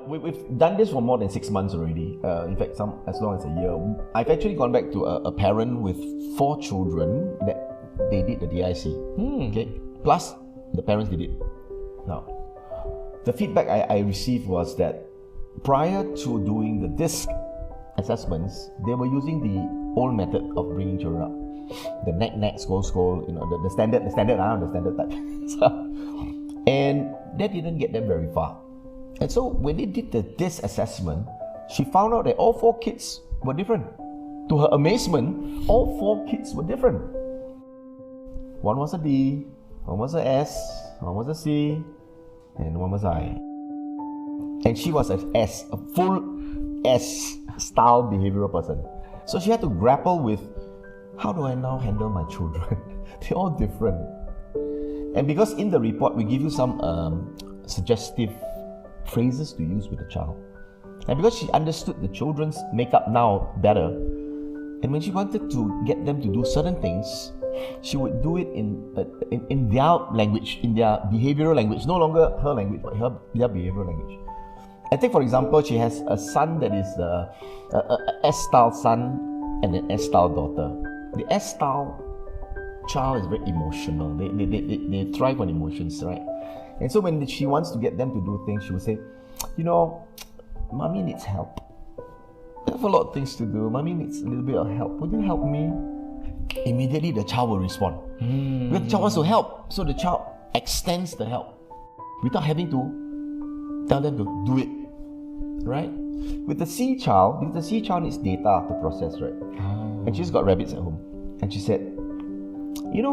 We've done this for more than 6 months already. In fact, some as long as a year. I've actually gone back to a parent with 4 children that they did the DIC. Okay, plus the parents did it. Now, the feedback I received was that prior to doing the DISC assessments, they were using the old method of bringing children up. The neck, scold, the standard type. And that didn't get them very far. And so when they did the DISC assessment, she found out that all 4 kids were different. To her amazement, all 4 kids were different. One was a D, one was a S, one was a C, and one was I. And she was an S, a full S style behavioral person. So she had to grapple with, how do I now handle my children? They're all different. And because in the report we give you some suggestive phrases to use with the child, and because she understood the children's makeup now better, and when she wanted to get them to do certain things, she would do it in their language, in their behavioral language, no longer her language, but their behavioral language. I take for example, she has a son that is a S-style son and an S-style daughter. The S-style child is very emotional. They thrive on emotions, right? And so when she wants to get them to do things, she will say, Mommy needs help. I have a lot of things to do. Mommy needs a little bit of help. Would you help me? Immediately the child will respond. Because the child wants to help. So the child extends the help without having to tell them to do it. Right? With the C child, because the C child needs data to process, right? And she's got rabbits at home. And she said,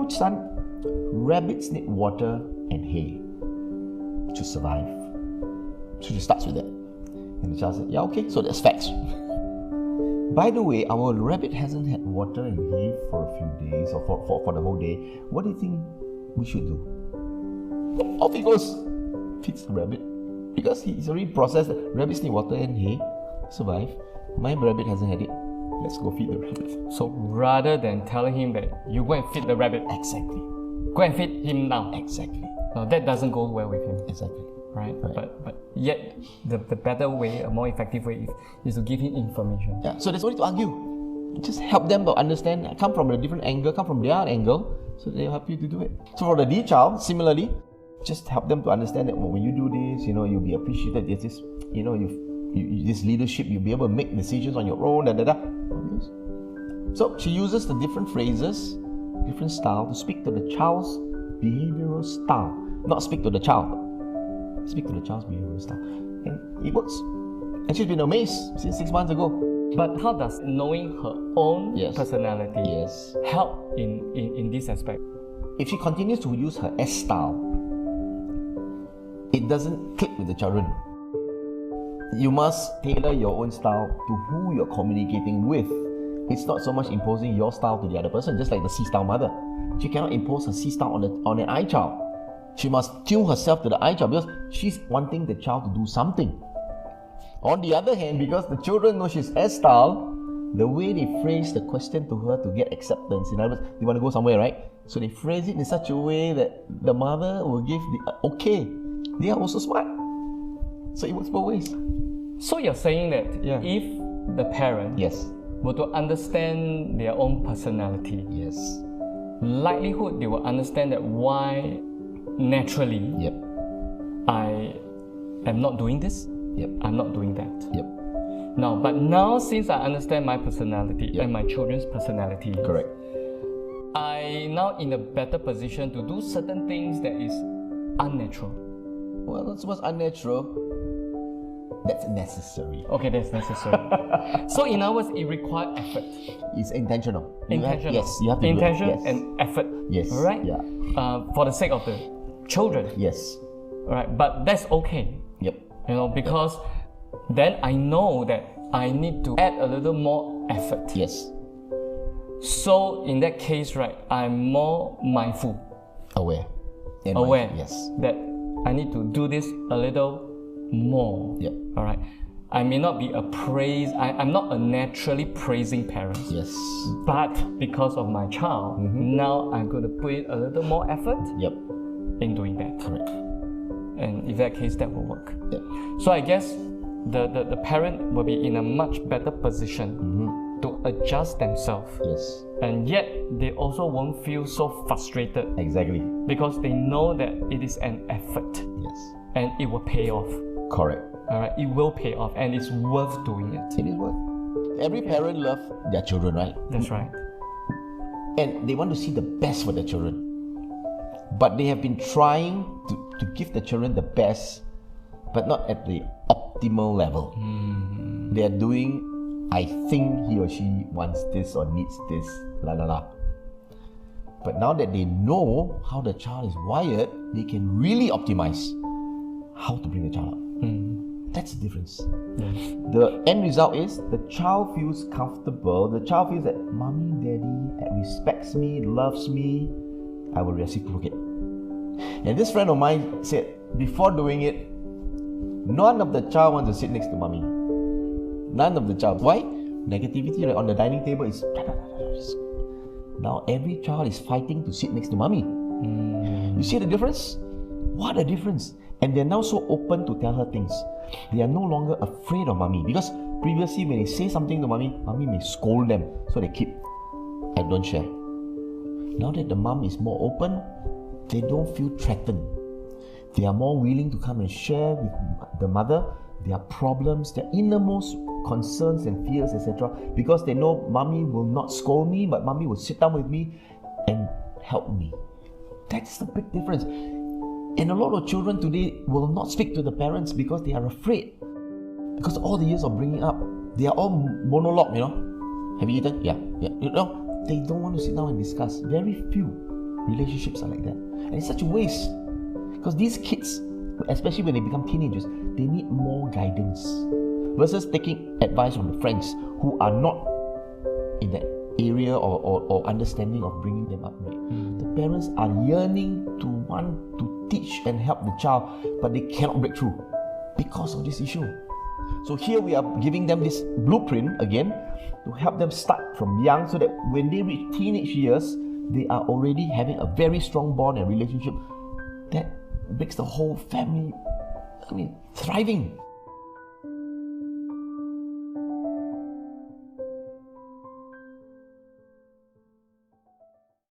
son, rabbits need water and hay to survive. So she starts with that. And the child said, yeah, okay, so that's facts. By the way, our rabbit hasn't had water and hay for a few days, or for the whole day. What do you think we should do? Off he goes, feeds the rabbit. Because he's already processed that rabbits need water and hay to survive. My rabbit hasn't had it. Let's go feed the rabbit. So rather than telling him that you go and feed the rabbit, exactly, go and feed him now. Exactly. No, that doesn't go well with him. Exactly. Right? But yet the better way, a more effective way is to give him information. Yeah. So there's no need to argue. Just help them to understand, come from a different angle, come from their angle, so they'll help you to do it. So for the D child, similarly, just help them to understand that when you do this, you'll be appreciated. There's this, this leadership, you'll be able to make decisions on your own, So she uses the different phrases, different style to speak to the child's behavioral style. Not speak to the child, but speak to the child's behavioral style. And it works. And she's been amazed since 6 months ago. But how does knowing her own personality help in this aspect? If she continues to use her S style, it doesn't click with the children. You must tailor your own style to who you're communicating with. It's not so much imposing your style to the other person, just like the C-style mother. She cannot impose her C-style on an I child. She must tune herself to the I child because she's wanting the child to do something. On the other hand, because the children know she's S-style, the way they phrase the question to her to get acceptance, in other words, they want to go somewhere, right? So they phrase it in such a way that the mother will give the okay. They are also smart. So it works both ways. So you're saying that if the parent were to understand their own personality, likelihood they will understand that why naturally I am not doing this, I'm not doing that. Now since I understand my personality and my children's personality, correct, I now in a better position to do certain things that is unnatural. Well, that's what's unnatural. That's necessary. Okay, that's necessary. So in other words, it requires effort. It's intentional. You have to do intention it. And effort. Yes. All right. Yeah. For the sake of the children. Yes. All right. But that's okay. Yep. Because then I know that I need to add a little more effort. Yes. So in that case, right, I'm more mindful. Aware. Yes. That I need to do this a little more. Yep. All right. I may not be I'm not a naturally praising parent. Yes. But because of my child, now I'm going to put in a little more effort in doing that. Correct. And in that case, that will work. Yeah. So I guess the parent will be in a much better position to adjust themselves. Yes. And yet, they also won't feel so frustrated. Exactly. Because they know that it is an effort. Yes. And it will pay off. Correct. Alright, it will pay off and it's worth doing it. It is worth. Every parent loves their children, right? That's right. And they want to see the best for their children. But they have been trying to give the children the best, but not at the optimal level. They are doing, I think he or she wants this or needs this, la la la. But now that they know how the child is wired, they can really optimize how to bring the child up. That's the difference. Yes. The end result is the child feels comfortable. The child feels that mommy, daddy respects me, loves me. I will reciprocate. And this friend of mine said, before doing it, none of the child wants to sit next to mommy. None of the child. Why? Negativity, right? On the dining table is. Now every child is fighting to sit next to mommy. You see the difference? What a difference. And they're now so open to tell her things. They are no longer afraid of mommy. Because previously when they say something to mommy, mommy may scold them. So they keep and don't share. Now that the mom is more open, they don't feel threatened. They are more willing to come and share with the mother their problems, their innermost concerns and fears, etc. Because they know mommy will not scold me, but mommy will sit down with me and help me. That's the big difference. And a lot of children today will not speak to the parents because they are afraid. Because all the years of bringing up, they are all monologue, you know. Have you eaten? Yeah. You know, they don't want to sit down and discuss. Very few relationships are like that. And it's such a waste. Because these kids, especially when they become teenagers, they need more guidance. Versus taking advice from the friends who are not in that area or understanding of bringing them up right. The parents are yearning to want to teach and help the child, but they cannot break through because of this issue. So here we are giving them this blueprint again to help them start from young so that when they reach teenage years, they are already having a very strong bond and relationship that makes the whole family, thriving.